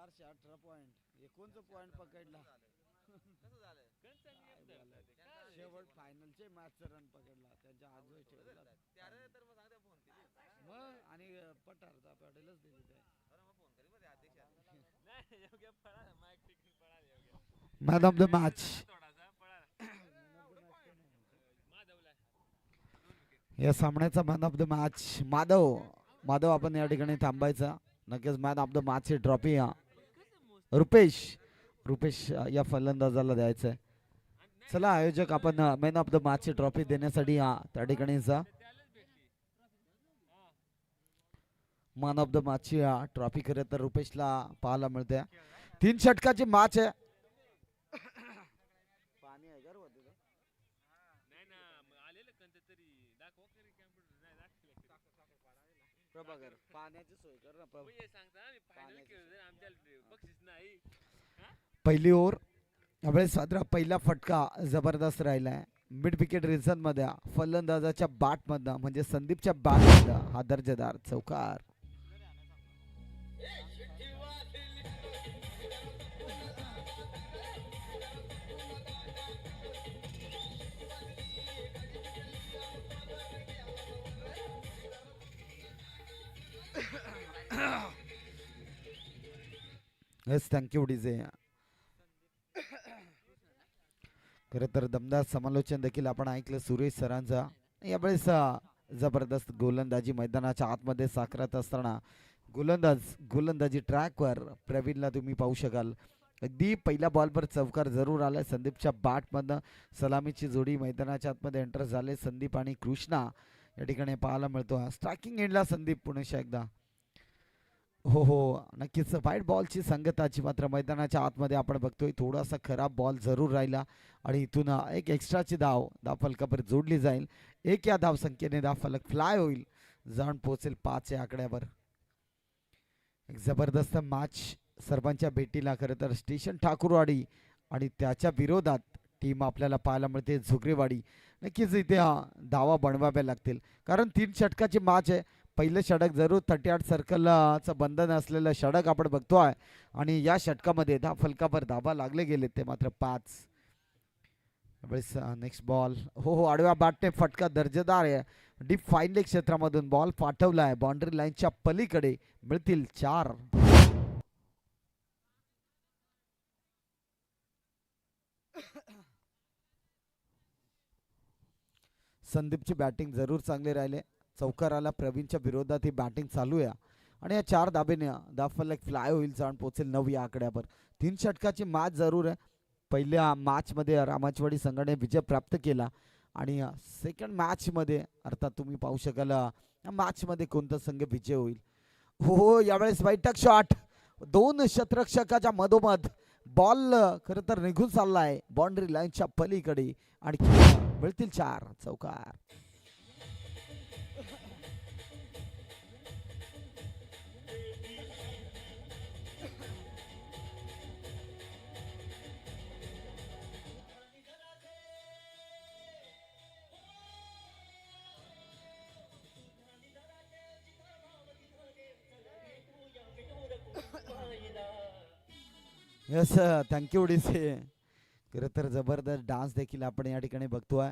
418 point 49 point पकडला. शेवट फायनलचे मॅचचा run पकडला त्यांच्या आजही ठेवला मग आणि पठार पटेलच दिली ते. मॅन ऑफ द मॅच या सामन्याचा man of the match Madhav. Madhav आपण या ठिकाणी थांबायचा. नक्कीच मॅन ऑफ द मॅच ची ट्रॉफी रुपेश रुपेश या फलंदाजाला द्यायचंय. चला आयोजक आपण मॅन ऑफ द मॅच ची ट्रॉफी देण्यासाठी त्या ठिकाणी जा. मॅन ऑफ द मॅच ची ट्रॉफी खरं तर रुपेशला पाहायला मिळते. 3 षटकाची मॅच आहे. प्रभाकर पाण्याची सोय कर ना. पहिली ओव्हर यावेळेस साधारण पहिला फटका जबरदस्त राहिलाय. मिड विकेट रिझन मध्ये फलंदाजाच्या बॅट मधनं म्हणजे संदीपच्या बॅट मधनं हा दर्जेदार चौकार. Yes thank you DJ. खरं तर दमदार समालोचन देखील आपण ऐकलं सुरेश सरांचा. यावेळेस जबरदस्त गोलंदाजी मैदानाच्या आतमध्ये साकारत असताना गोलंदाजी ट्रॅकवर प्रवीणला तुम्ही पाहू शकाल. अगदी पहिल्या बॉलवर चौकार जरूर आलाय. संदीपच्या बॅटमधनं सलामीची जोडी मैदानाच्या आतमध्ये एंटर झाले. संदीप आणि कृष्णा या ठिकाणी पाहायला मिळतो. स्ट्रायकिंग एंडला संदीप पुन्हा एकदा. हो हो नक्कीच वाईट बॉलची संगताची मात्र मैदानाच्या आतमध्ये आपण बघतोय. थोडासा खराब बॉल जरूर राहिला आणि इथून एक एक्स्ट्राची धाव फलकावर जोडली जाईल. एक या धाव संख्येने फलक फ्लाय होईल. जाऊन पोहोचेल 5 या आकड्यावर. एक जबरदस्त मॅच सर्वांच्या भेटीला खरं तर स्टेशन ठाकूरवाडी आणि त्याच्या विरोधात टीम आपल्याला पाहायला मिळते झुगरेवाडी. नक्कीच इथे धावा बनवाव्या लागतील कारण 3 षटकाची मॅच आहे. पहिलं षटक जरूर 38 सर्कलचं बंधन असलेलं षटक आपण बघतोय आणि या षटकामध्ये फलकावर धाबा लागले गेले ते मात्र 5. नेक्स्ट बॉल हो आडव्या बॅटने फटका दर्जेदार आहे. डीप फाईन लेग क्षेत्रामधून बॉल पाठवलाय. बाउंड्री लाईनच्या पलीकडे मिळतील 4. संदीपची बॅटिंग जरूर चांगली राहिले. चौकाराला प्रवीणच्या विरोधात ही बॅटिंग चालू आहे आणि या 4 धाबेने फलक फ्लाय होईल. जाऊन पोहोचेल 9 या आकड्यावर. 3 षटकाची मॅच जरूर आहे. पहिल्या मॅच मध्ये रामाचवाडी संघाने विजय प्राप्त केला आणि सेकंड मॅच मध्ये अर्थात तुम्ही पाहू शकाल मॅच मध्ये कोणता संघ विजय होईल. हो यावेळेस बैठक शॉट 2 शतरक्षकाच्या मधोमध बॉल खरं तर निघून चाललाय बाउंड्री लाईनच्या पलीकडे आणि मिळतील 4 चौकार. Yes thank you DC. खरं तर जबरदस्त डान्स देखील आपण या ठिकाणी बघतोय.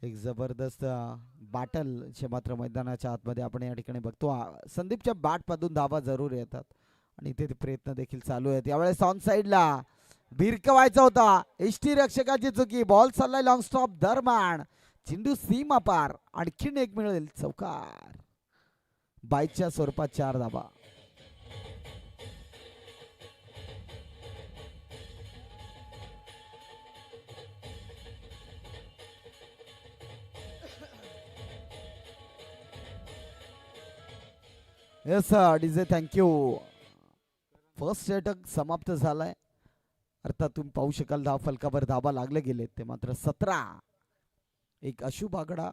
एक जबरदस्त बॅटल मात्र मैदानाच्या आतमध्ये आपण या ठिकाणी बघतो. संदीपच्या बॅटमधून धावा जरूर येतात आणि इथे प्रयत्न देखील चालू आहेत. यावेळेस ऑन साईडला भिरकवायचा होता. एसटी रक्षकाची चुकी. बॉल चाललाय लॉंग स्टॉप दरम्यान. चेंडू सीमा पार. आणखीन एक मिळेल चौकार. बाईकच्या स्वरूपात 4 धावा. Yes DJ thank you. फर्स्ट षटक समाप्त झालाय. अर्थात तुम्ही पाहू शकाल फलकावर धाबा लागले गेले ते मात्र 17. एक अशुभ आकडा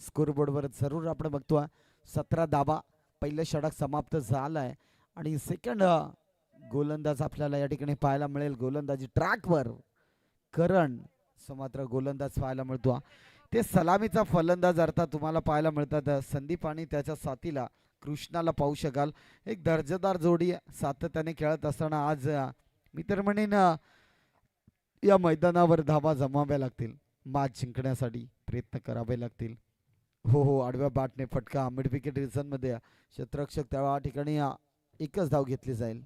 स्कोरबोर्डवर जरूर आपण बघतोय. 17 धाबा. पहिलं षटक समाप्त झालंय आणि सेकंड गोलंदाज आपल्याला या ठिकाणी पाहायला मिळेल. गोलंदाजी ट्रॅकवर करण मात्र गोलंदाज पाहायला मिळतो. ते सलामीचा फलंदाज अर्थात तुम्हाला पाहायला मिळतात संदीप आणि त्याच्या साथीला कृष्णाला पाहू शकाल. एक दर्जेदार जोडी सातत्याने खेळत असताना आज मी तर म्हणेन या मैदानावर धावा जमाव्या लागतील. मॅच जिंकण्यासाठी प्रयत्न करावे लागतील. हो हो, आडव्या बॅटने फटका मिड विकेट मध्ये क्षेत्ररक्षक त्या ठिकाणी एकच धाव घेतली जाईल.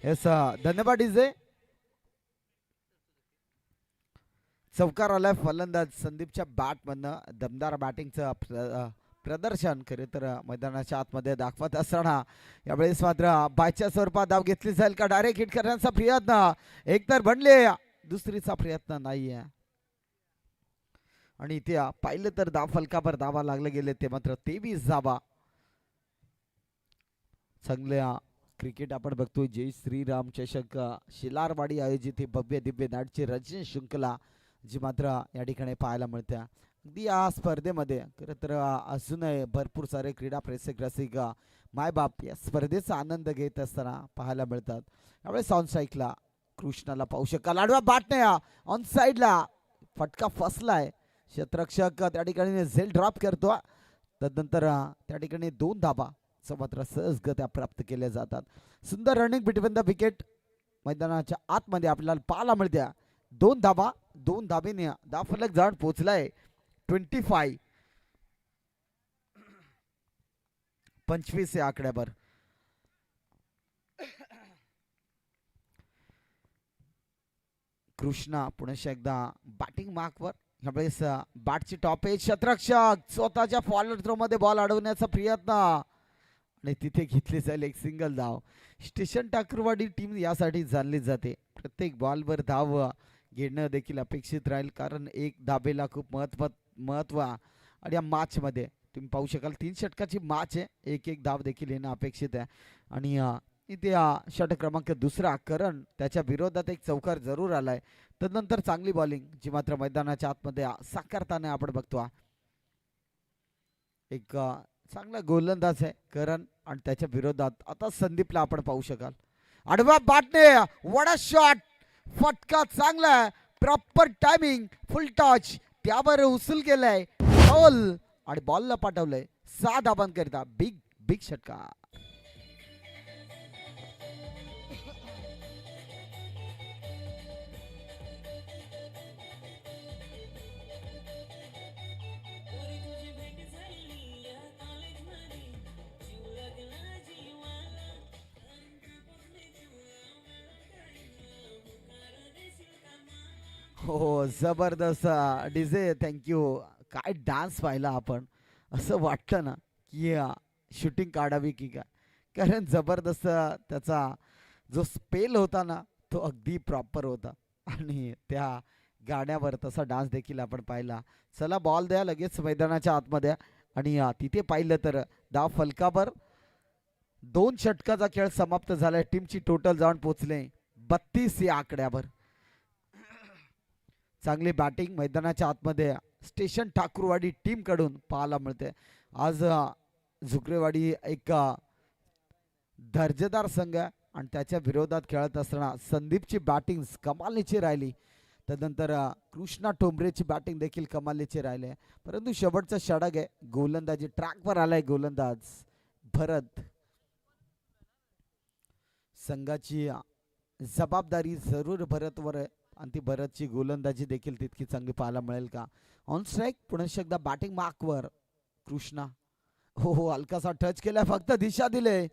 येस, धन्यवाद डीजे. चौकार आलाय फलंदाज संदीपच्या बॅट मधनं. दमदार बॅटिंगचं प्रदर्शन खरे तर मैदानाच्या आतमध्ये दाखवत असताना यावेळेस मात्र बायच्या स्वरूपात धाव घेतली जाईल का डायरेक्ट हिट करण्याचा प्रयत्न एकतर बनले, दुसरीचा प्रयत्न नाहीये. आणि इथे पाहिलं तर धाव फलकावर धावा लागले गेले ते मात्र 23 धावा. चांगल्या क्रिकेट आपण बघतोय. जय श्रीराम चषक शिलारवाडी आयोजित ही भव्य दिव्य नाटची रजनी शृंखला जी मात्र या ठिकाणी पाहायला मिळते. अगदी या स्पर्धेमध्ये खरं तर अजूनही भरपूर सारे क्रीडा प्रेक्षक रसिक मायबाप या स्पर्धेचा आनंद घेत असताना पाहायला मिळतात. यावेळेस ऑन स्ट्राईकला कृष्णाला पाहू शकाल. आडव्या बॅटने ऑन साईडला फटका फसलाय. क्षेत्ररक्षक त्या ठिकाणी झेल ड्रॉप करतो. तदनंतर त्या ठिकाणी 2 धाबा मात्र सहजगत्या प्राप्त केल्या जातात. सुंदर रनिंग बिटवीन द विकेट मैदानाच्या आतमध्ये आपल्याला पाहायला मिळत्या. 2 धाबा, 2 धाबेने धाव फलक जाऊन पोहोचलाय 25 25 या आकड्यावर. कृष्णा पुन्हा एकदा बॅटिंग मार्कवर. यावेळेस बॅटची टॉप एज. क्षेत्ररक्षक स्वतःच्या फॉलोअर थ्रो मध्ये बॉल अडवण्याचा प्रयत्न आणि तिथे घेतली जाईल एक सिंगल धाव. स्टेशन ठाकरवाडी टीम यासाठी जाणली जाते. प्रत्येक बॉलवर धाव घेणं देखील अपेक्षित राहील कारण एक धाबेला खूप महत्व आणि या मॅच मध्ये तुम्ही पाहू शकाल 3 षटकाची मॅच आहे. एक धाव देखील येणं अपेक्षित आहे. आणि इथे षटक क्रमांक 2 करण त्याच्या विरोधात एक चौकार जरूर आलाय. तदनंतर चांगली बॉलिंग जी मात्र मैदानाच्या आतमध्ये साकारताना आपण बघतो. एक चांगला गोलंदाज आहे करण आणि त्याच्या विरोधात आता संदीपला आपण पाहू शकाल. आडव्या बॅटने वडा शॉट, फटका चांगला, प्रॉपर टायमिंग, फुल टच, त्यावर उचल केलाय बॉल आणि बॉलला पाठवलंय 6 धाबांकरिता. Big big षटका. हो, जबरदस्त डीजे, थँक्यू. काय डान्स पाहिला आपण. असं वाटतं ना की शूटिंग काढावी की काय, कारण जबरदस्त त्याचा जो स्पेल होता ना तो अगदी प्रॉपर होता आणि त्या गाण्यावर तसा डान्स देखील आपण पाहिला. चला बॉल द्या लगेच मैदानाच्या आतमध्ये. आणि तिथे पाहिलं तर धाव फलकावर 2 षटकाचा खेळ समाप्त झालाय. टीमची टोटल जाऊन पोहोचले 32 या आकड्यावर. चांगली बॅटिंग मैदानाच्या आतमध्ये स्टेशन ठाकूरवाडी टीम कडून पाहायला मिळते. आज झुकरेवाडी एक दर्जेदार संघ आणि त्याच्या विरोधात खेळत असताना संदीपची बॅटिंग कमालीची राहिली. तदनंतर कृष्णा टोंबरेची बॅटिंग देखील कमालीची राहिली. परंतु शेवटचा षटक आहे. गोलंदाजी ट्रॅकवर आलाय गोलंदाज भरत. संघाची जबाबदारी जरूर भरतवर आहे आणि ती भरतची गोलंदाजी देखील तितकी चांगली पाहायला मिळेल का. ऑन स्ट्राईक पुन्हा एकदा बॅटिंग मार्कवर कृष्णा. हो, हलकासा टच केला, फक्त दिशा दिले.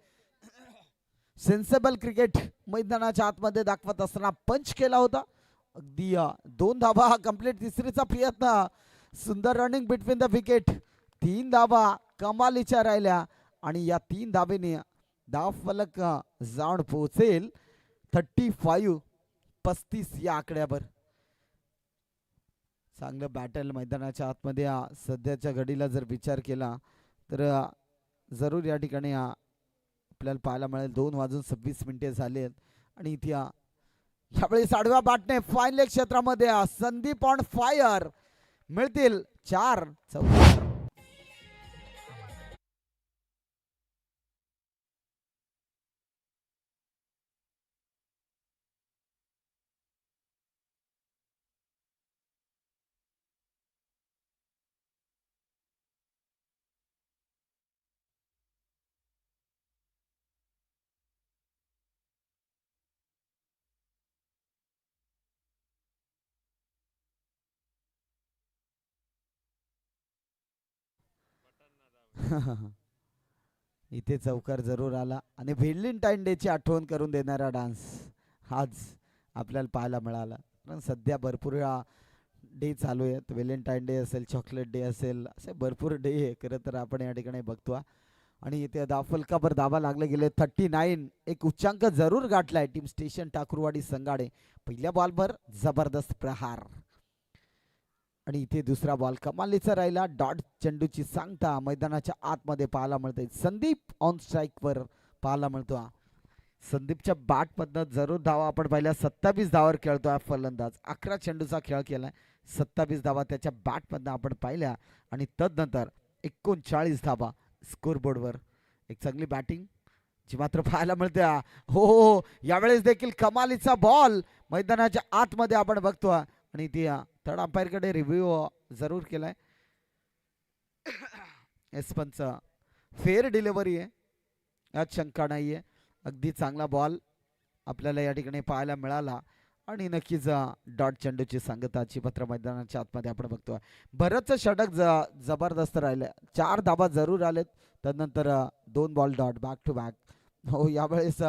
सेन्सेबल क्रिकेट मैदानाच्या आतमध्ये दाखवत असताना पंच केला होता. अगदी 2 धावा कंप्लीट. तिसरीचा प्रयत्न, सुंदर रनिंग बिटवीन द विकेट. 3 धावा कमालीच्या राहिल्या आणि या 3 धावेने धाव फलक जाऊन पोहोचेल 35. 35 या आकड्यावर. चांगलं बॅटल मैदानाच्या आतमध्ये सध्याच्या घडीला जर विचार केला तर जरूर या ठिकाणी आपल्याला पाहायला मिळेल. 2:26 झाले आणि इथे यावेळेस आडव्या बॅटने फायनल क्षेत्रामध्ये संदीप ऑन फायर मिळतील 4 चौकार. इथे चौकार जरूर आला आणि व्हॅलेंटाईन डे ची आठवण करून देणारा डान्स आज आपल्याला पाहायला मिळाला. कारण सध्या भरपूर डे चालू आहेत. व्हॅलेंटाईन डे असेल, चॉकलेट डे असेल, असे भरपूर डे आहे खरं तर आपण या ठिकाणी बघतो. आणि इथे फलकावर धावा लागले गेले 39. एक उच्चांक जरूर गाठलाय टीम स्टेशन ठाकूरवाडी संघाडे. पहिल्या बॉलवर जबरदस्त प्रहार आणि इथे दुसरा बॉल कमालीचा राहिला. डॉट चेंडूची सांगता मैदानाच्या आतमध्ये पाहायला मिळते. संदीप ऑन स्ट्राईक वर पाहायला मिळतो. संदीपच्या बॅट मधनं जरूर धावा आपण पाहिल्या. 27 धावावर खेळतोय फलंदाज. 11 चेंडूचा खेळ केलाय. 27 धावा त्याच्या बॅट मधनं आपण पाहिल्या आणि तदनंतर 39 धावा स्कोरबोर्डवर. एक चांगली बॅटिंग जी मात्र पाहायला मिळते. हो, यावेळेस देखील कमालीचा बॉल मैदानाच्या आतमध्ये आपण बघतो आणि ती थर्ड अंपायरकडे रिव्ह्यू जरूर केलाय. एस्पनच फेअर डिलिव्हरी आहे, यात शंका नाहीये. अगदी चांगला बॉल आपल्याला या ठिकाणी पाहायला मिळाला आणि नक्कीच डॉट चेंडूची सांगताची पत्र मैदानाच्या आतमध्ये आपण बघतोय. बरंच षटक जबरदस्त राहिले. 4 धाबा जरूर आलेत. त्यानंतर 2 ball dot back to back. हो, यावेळेस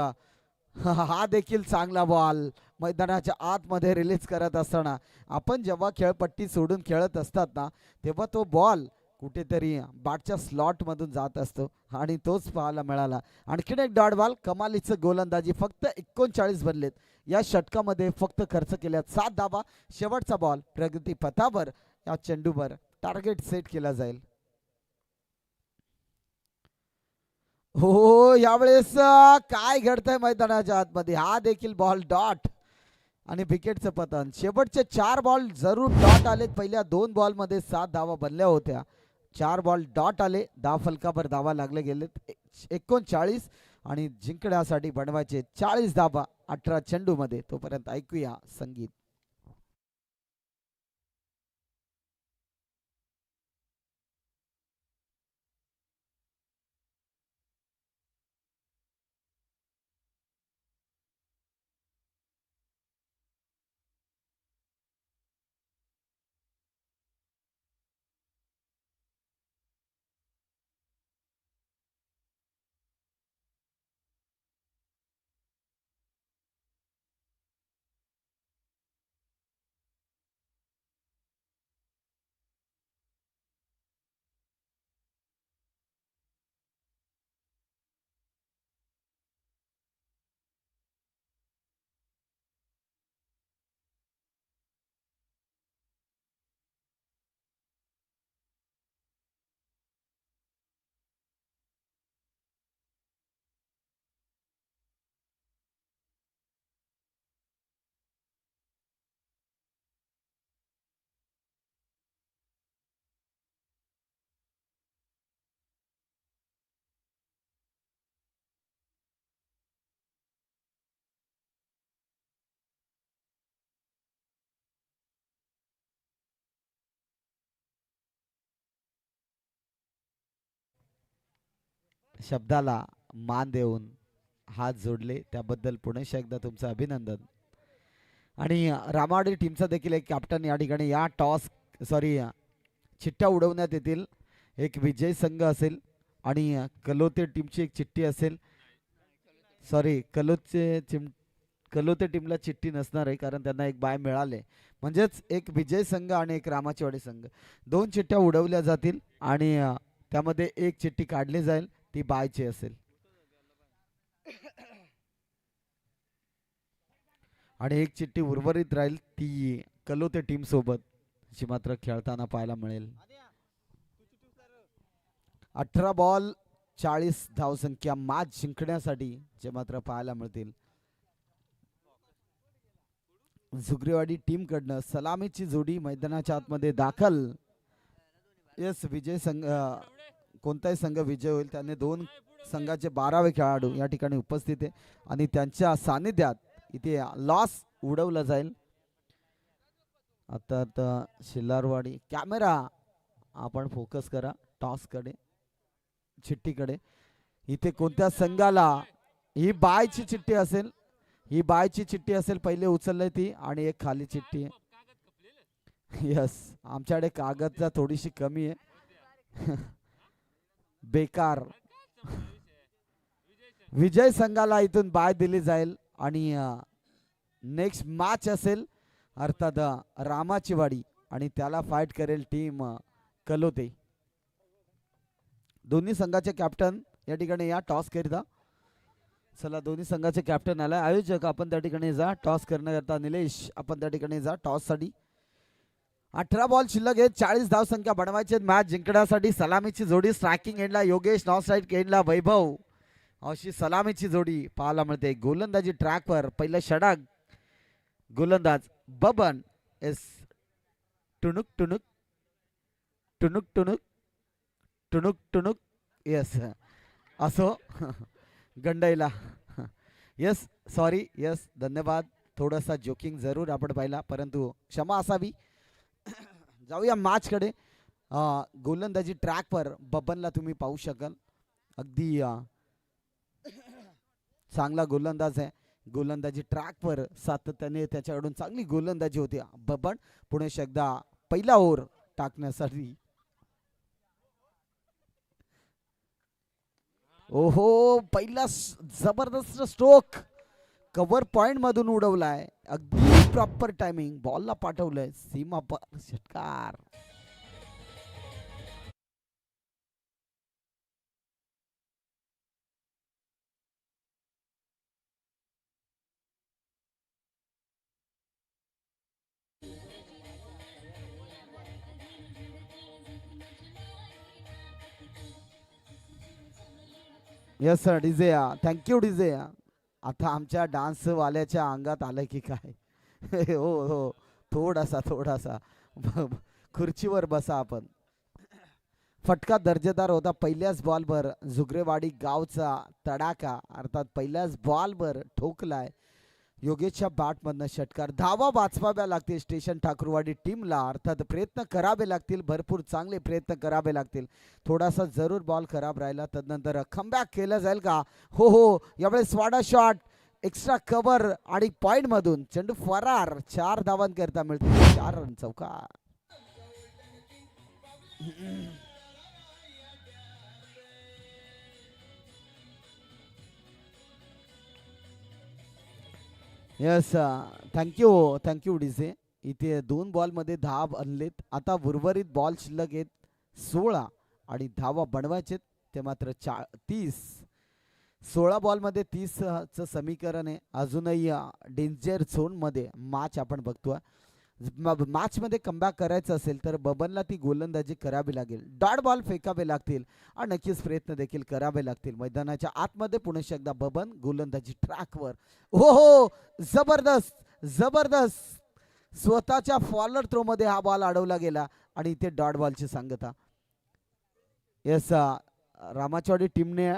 हा देखील चांगला बॉल मैदानाच्या आतमध्ये रिलीज करत असताना आपण जेव्हा खेळपट्टी सोडून खेळत असतात ना तेव्हा तो बॉल कुठेतरी बॅटच्या स्लॉट मधून जात असतो आणि तोच पाहायला मिळाला. आणखीन एक डॉट बॉल. कमालीचं गोलंदाजी. फक्त 39 बनलेत या षटकामध्ये. फक्त खर्च केल्यात 7 धाबा. शेवटचा बॉल प्रगती पथावर या चेंडूवर टार्गेट सेट केला जाईल. हो, यावेळेस काय घडतंय मैदानाच्या आतमध्ये. हा देखील बॉल डॉट आणि विकेटचं पतन. शेवटचे 4 बॉल जरूर डॉट आले. पहिल्या 2 बॉल मध्ये 7 धावा बनल्या होत्या. 4 बॉल डॉट आले. 10 फलकावर धावा लागले गेलेत. 39 आणि जिंकण्यासाठी बनवायचे 40 धावा 18 चेंडू मध्ये. तोपर्यंत ऐकूया संगीत. शब्दाला मान देऊन हात जोडले त्याबद्दल पुन्हा एकदा तुमचं अभिनंदन. आणि रामाडी टीमचा देखील एक कॅप्टन या ठिकाणी या चिठ्ठ्या उडवण्यात येतील. एक विजय संघ असेल आणि कलोते टीमची एक चिठ्ठी असेल. कलोते टीमला चिठ्ठी नसणार आहे कारण त्यांना एक बाय मिळाले. म्हणजेच एक विजय संघ आणि एक रामाचीवाडी संघ 2 चिठ्ठ्या उडवल्या जातील आणि त्यामध्ये एक चिठ्ठी काढली जाईल ती बायची असेल. आणि एक चिठ्ठी उर्वरित राहील ती कलोते टीम सोबत जी मात्र खेळताना पाहायला मिळेल. 18 बॉल 40 धावसंख्या मॅच जिंकण्यासाठी जे मात्र पाहायला मिळतील. झुगरेवाडी टीम कडनं सलामीची जोडी मैदानाच्या आतमध्ये दाखल. येस विजय संघ कोणताही संघ विजय होईल त्याने दोन संघाचे 12वे खेळाडू या ठिकाणी उपस्थित आहे आणि त्यांच्या सानिध्यात इथे लॉस उडवला जाईल. आता शिल्लारवाडी कॅमेरा आपण फोकस करा टॉस कडे चिठ्ठीकडे. इथे कोणत्या संघाला ही बायची चिठ्ठी असेल, ही बायची चिठ्ठी असेल पहिले उचललंय ती आणि एक खाली चिठ्ठी आहे. यस आमच्याकडे कागदचा थोडीशी कमी आहे. बेकार. विजय संघाला इथून बाय दिली जाईल आणि नेक्स्ट मॅच असेल अर्थात रामाची वाडी आणि त्याला फाईट करेल टीम कलोते. दोन्ही संघाचे कॅप्टन या ठिकाणी या टॉस करिता. चला दोन्ही संघाचे कॅप्टन आलाय. आयोजक आपण त्या ठिकाणी जा टॉस करण्याकरता. निलेश आपण त्या ठिकाणी जा टॉस साठी. 18 बॉल शिल्लक आहेत. 40 धाव संख्या बनवायची मॅच जिंकण्यासाठी. सलामीची जोडी स्ट्रायकिंग एंडला योगेश, नॉन स्ट्राईक एंडला वैभव अशी सलामीची जोडी पाहायला मिळते. गोलंदाजी ट्रॅकवर पहिलं षटक गोलंदाज बबन एस टुनुक टुनुक टुनुक टुनुक टुनुक टुनुक यस असो गंडाईला. यस सॉरी यस धन्यवाद. थोडासा जोकिंग जरूर आपण पाहिला परंतु क्षमा असावी. जाऊया मॅच कडे. गोलंदाजी ट्रॅकवर बबनला तुम्ही पाहू शकाल. अगदी चांगला गोलंदाज आहे. गोलंदाजी ट्रॅकवर सातत्याने त्याच्याकडून चांगली गोलंदाजी होती. बबन पुणे एकदा पहिला ओव्हर टाकण्यासाठी. ओहो पहिला जबरदस्त स्ट्रोक कव्हर पॉइंट मधून उडवलाय. अगदी प्रॉपर टायमिंग बॉलला पाठवलंय सीमा पर षटकार. Yes sir DJ thank you DJ. आता आमच्या डान्स वाल्याच्या अंगात आलंय की काय. हो हो थोडासा खुर्चीवर बसा आपण. फटका दर्जेदार होता. पहिल्याच बॉलवर झुगरेवाडी गावचा तडाखा अर्थात पहिल्याच बॉलवर ठोकलाय. योगेशच्या बॅटमधनं षटकार. धावा वाचवाव्या लागतील स्टेशन ठाकूरवाडी टीमला अर्थात प्रयत्न करावे लागतील. भरपूर चांगले प्रयत्न करावे लागतील. थोडासा जरूर बॉल खराब राहिला तदनंतर कमबॅक केलं जाईल का. हो हो यावेळेस स्वाडा शॉट एक्स्ट्रा कव्हर आणि पॉइंट मधून चेंडू फरार. 4 धावांकरता मिळतील. 4 रन चौकार. Yes thank you DJ. इथे 2 बॉलमध्ये धाव आणलेत. आता उर्वरित बॉल शिल्लक आहेत 16 आणि धावा बनवायचे ते मात्र 30. 16 बॉलमध्ये 30चं समीकरण आहे. अजूनही डेंजर झोनमध्ये मॅच आपण बघतोय. मॅचमध्ये कमबॅक करायचं असेल तर बबनला ती गोलंदाजी करावी लागेल. डॉट बॉल फेकावे लागतील आणि नक्कीच प्रयत्न देखील करावे लागतील. मैदानाच्या आतमध्ये पुणे एकदा बबन गोलंदाजी ट्रॅकवर. हो हो जबरदस्त स्वतःच्या फॉलर थ्रो मध्ये हा बॉल अडवला गेला आणि इथे डॉट बॉलची सांगता. येस रामाचवाडी टीमने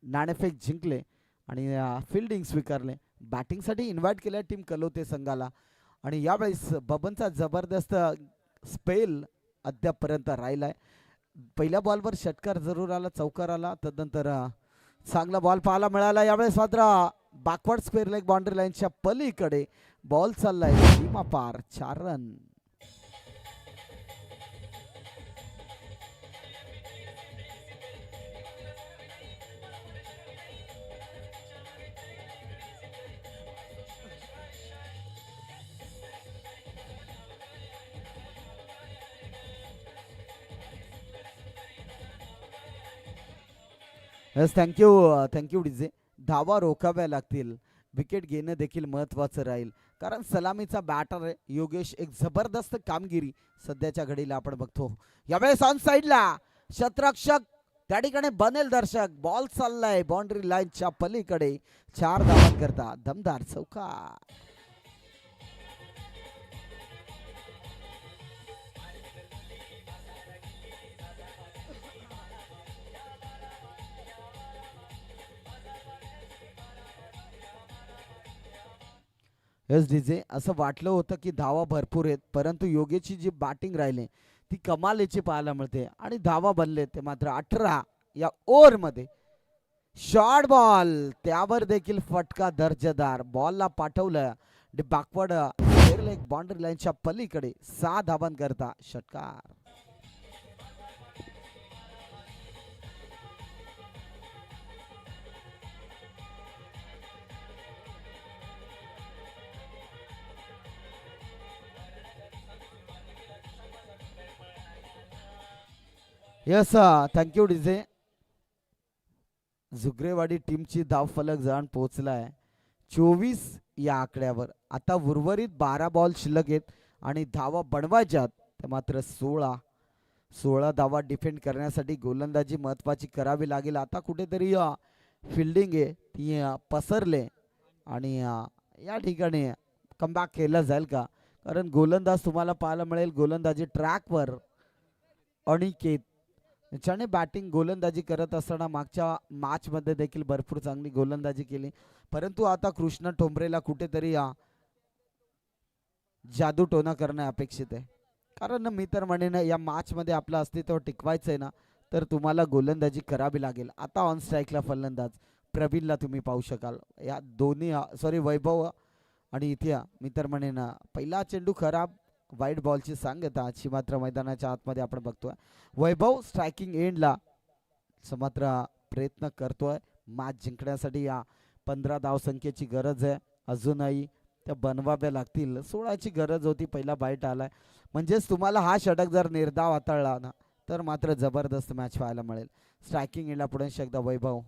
नाणेफेक जिंकले आणि फिल्डिंग स्वीकारले. बॅटिंगसाठी इन्व्हाइट केल्या टीम कलोते संघाला आणि यावेळेस बबनचा जबरदस्त स्पेल अद्यापर्यंत राहिलाय. पहिल्या बॉलवर षटकार जरूर आला, चौकार आला, तदनंतर चांगला बॉल पाहायला मिळाला. यावेळेस मात्र बॅकवर्ड स्क्वेअर लेग बाउंड्री लाईनच्या पलीकडे बॉल चाललाय सीमा पार. 4 रन. Yes thank you DJ. धावा रोखाव्या लागतील. विकेट घेणं देखील महत्त्वाचं राहील, कारण सलामीचा बॅटर आहे योगेश. एक जबरदस्त कामगिरी सध्याच्या घडीला आपण बघतो. यावेळेस ऑन साईडला शतरक्षक त्या ठिकाणी बनेल दर्शक. बॉल चाललाय बाउंड्री लाईनच्या पलीकडे. 4 धावांकरता दमदार चौकार. एस डीजे असं वाटलं होतं की धावा भरपूर आहेत, परंतु योगेशची जी बॅटिंग राहिली ती कमालीची पाहायला मिळते आणि धावा बनले ते मात्र 18 या ओव्हरमध्ये. शॉर्ट बॉल त्यावर देखील फटका दर्जेदार. बॉलला पाठवलं बॅकवर्ड एक बाउंड्री लाईनच्या पलीकडे. 6 धावांकरता षटकार. Yes thank you DJ. जुगरेवाडी टीमची धाव फलक जाण पोहोचलाय 24 या आकड्यावर. आता उर्वरित 12 बॉल शिल्लक आहेत आणि धावा बनवायच्यात त्या मात्र 16 धावा डिफेंड करण्यासाठी गोलंदाजी महत्वाची करावी लागेल. आता कुठेतरी फिल्डिंग आहे ती पसरले आणि या ठिकाणी कमबॅक केलं जाईल का, कारण गोलंदाज तुम्हाला पाहायला मिळेल गोलंदाजी ट्रॅकवर अनिकेत ज्याने बॅटिंग गोलंदाजी करत असताना मागच्या मॅचमध्ये देखील भरपूर चांगली गोलंदाजी केली, परंतु आता कृष्ण ठोंबरेला कुठेतरी जादू टोना करणं अपेक्षित आहे. कारण मी तर म्हणेन या मॅचमध्ये आपलं अस्तित्व टिकवायचं आहे ना, तर तुम्हाला गोलंदाजी करावी लागेल. आता ऑन स्ट्राईकला फलंदाज प्रवीणला तुम्ही पाहू शकाल. या दोन्ही सॉरी वैभव आणि इथे मी तर म्हणेन पहिला चेंडू खराब, वाईट बॉलची सांगता अशी मात्र मैदानाच्या आतमध्ये आपण बघतोय. वैभव स्ट्रायकिंग एंडला मात्र प्रयत्न करतोय मॅच जिंकण्यासाठी. या 15 धावसंख्येची गरज आहे, अजूनही त्या बनवाव्या लागतील. 16ची गरज होती, पहिला बाईट आलाय. म्हणजेच तुम्हाला हा षटक जर निर्धाव हाताळला ना तर मात्र जबरदस्त मॅच पाहायला मिळेल. स्ट्रायकिंग एंडला पुढे एकदा वैभव.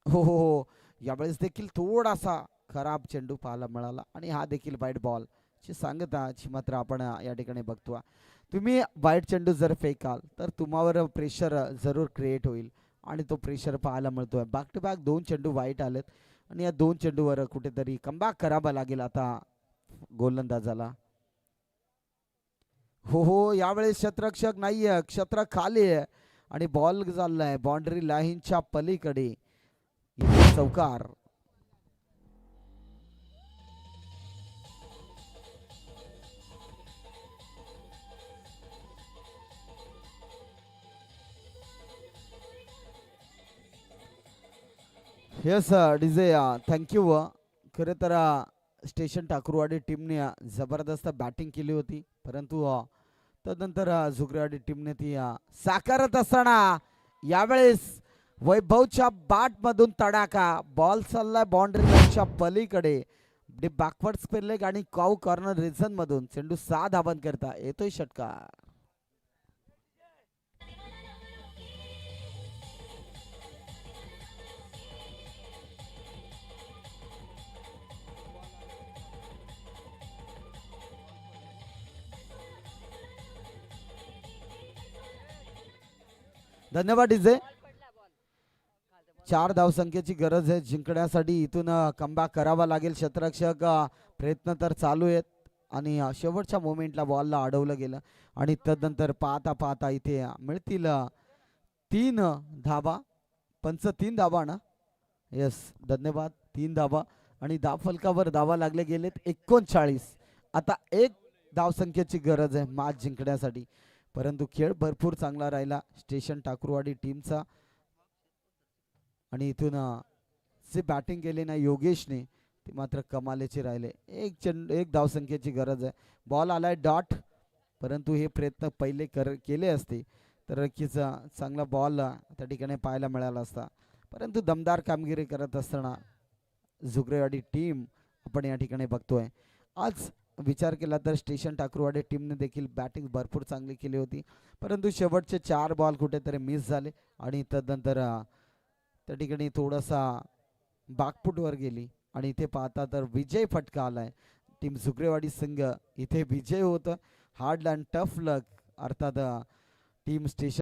हो, यावेळेस देखील थोडासा खराब चेंडू पाहायला मिळाला आणि हा देखील वाईट बॉल ची सांगता मात्र आपण या ठिकाणी बघतो. तुम्ही वाईट चेंडू जर फेकाल तर तुम्हावर प्रेशर जरूर क्रिएट होईल आणि तो प्रेशर पाहायला मिळतोय. बॅक टू बॅक 2 चेंडू वाईट आलेत आणि या 2 चेंडूवर कुठेतरी कमबॅक करावा लागेल आता गोलंदाजाला. हो, यावेळेस क्षेत्ररक्षक नाहीये, क्षेत्र खाली आहे आणि बॉल चाललाय बाउंड्री लाईनच्या पलीकडे. चौकार. Yes DJ thank you. खरं तर स्टेशन ठाकूरवाडी टीमने जबरदस्त बॅटिंग केली होती, परंतु तदनंतर जुगरेवाडी टीमने ती साकारत असताना यावेळेस वैभवच्या बॅटमधून तडाखा. बॉल चाललाय बाउंड्री लाईनच्या पलीकडे. बॅकवर्ड स्पिन लेग आणि काऊ कॉर्नर रिझन मधून चेंडू 6 धावांकरता येतोय षटकार. धन्यवाद डीजे. 4 धावसंख्येची गरज आहे जिंकण्यासाठी. इथून कमबॅक करावा लागेल. क्षेत्ररक्षक प्रयत्न तर चालू आहेत आणि शेवटच्या मोमेंटला बॉलला अडवलं गेलं आणि तदनंतर पाहता पाहता इथे मिळतील 3 धावा. 3 धावा ना. यस धन्यवाद. 3 धावा आणि धावफलकावर धावा लागले गेलेत 39. आता 1 धावसंख्येची गरज आहे मॅच जिंकण्यासाठी, परंतु खेळ भरपूर चांगला राहिला स्टेशन ठाकूरवाडी टीमचा आणि इथून जे बॅटिंग केली ना योगेशने ते मात्र कमालीचे राहिले. 1 धावसंख्येची गरज आहे. बॉल आलाय डॉट, परंतु हे प्रयत्न पहिले केले असते तर नक्कीच चांगला बॉल त्या ठिकाणी पाहायला मिळाला असता, परंतु दमदार कामगिरी करत असताना जुगरेवाडी टीम आपण या ठिकाणी बघतोय. आज विचार केला तर स्टेशन ठाकूरवाडी टीमने देखील बॅटिंग भरपूर चांगली केली होती, परंतु शेवटचे 4 बॉल कुठेतरी मिस झाले आणि तदनंतर त्या ठिकाणी थोडासा बॅकफुटवर गेली आणि इथे पाहता तर विजय फटका आलाय. टीम सुक्रेवाडी संघ इथे विजय होतं. हार्ड अँड टफ लक अर्थात टीम स्टेशन